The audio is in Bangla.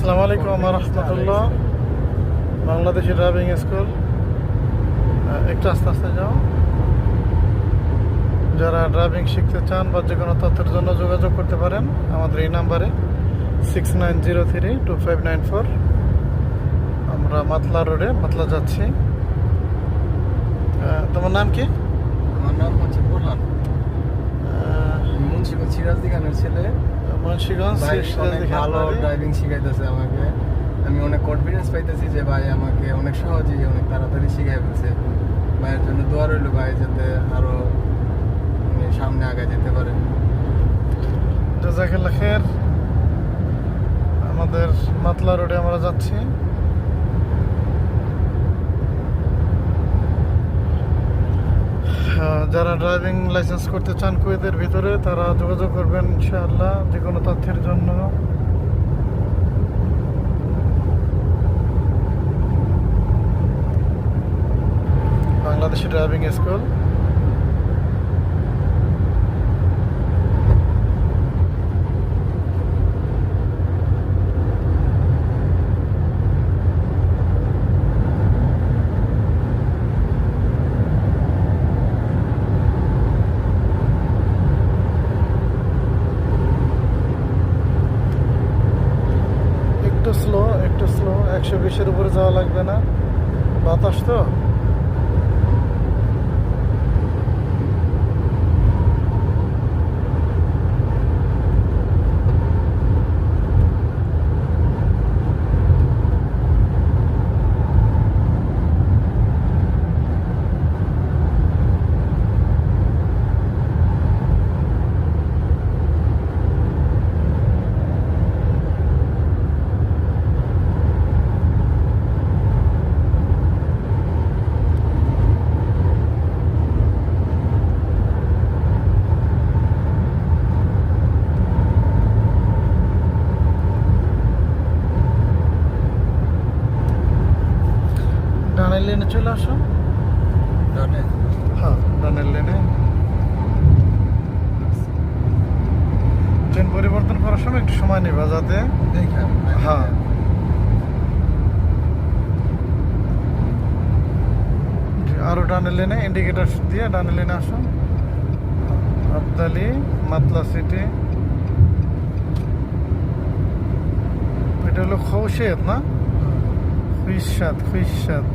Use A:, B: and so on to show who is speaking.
A: আসসালামু আলাইকুম রহমতুল্লাহ। Bangladeshi driving school. একটু আস্তে আস্তে যাও। যারা ড্রাইভিং শিখতে চান বা যে কোনো তথ্যের জন্য যোগাযোগ করতে পারেন আমাদের এই নাম্বারে 69032594। আমরা মাতলা রোডে মাতলা যাচ্ছি। তোমার নাম কি?
B: আমার নাম হচ্ছে বোরহান। মুন্সিগঞ্জ সিরাজদি খানের ছেলে।
A: মুন্সিগঞ্জ
B: অনেক ভালো ড্রাইভিং শিখাইতেছে আমাকে। আমি অনেক কনফিডেন্স পাইতেছি যে ভাই আমাকে অনেক সহজেই অনেক তাড়াতাড়ি শিখাই ফেলছে। ভাইয়ের জন্য দোয়া রইল, ভাই যাতে আরো সামনে আগায় যেতে পারে।
A: জাযাকাল্লাহ খায়ের। আমাদের মাতলা রোডে আমরা যাচ্ছি। যারা ড্রাইভিং লাইসেন্স করতে চান কুয়েতের ভিতরে তারা যোগাযোগ করবেন ইনশাআল্লাহ যে কোনো তথ্যের জন্য। Bangladeshi driving school. একটু স্লো 120-এর উপরে যাওয়া লাগবে না, বাতাস তো। ডানের লেনে চলে আসো। হ্যাঁ, ডানের লেনে। ট্রেন পরিবর্তন করার সময় একটু সময় নেবা যাতে। হ্যাঁ, আরো ডানের লেনে ইন্ডিকেটর দিয়ে ডানের লেনে আসো। আবদালি মাতলা সিটি। এটা হলো খৌশেদ না? খুইশাদ।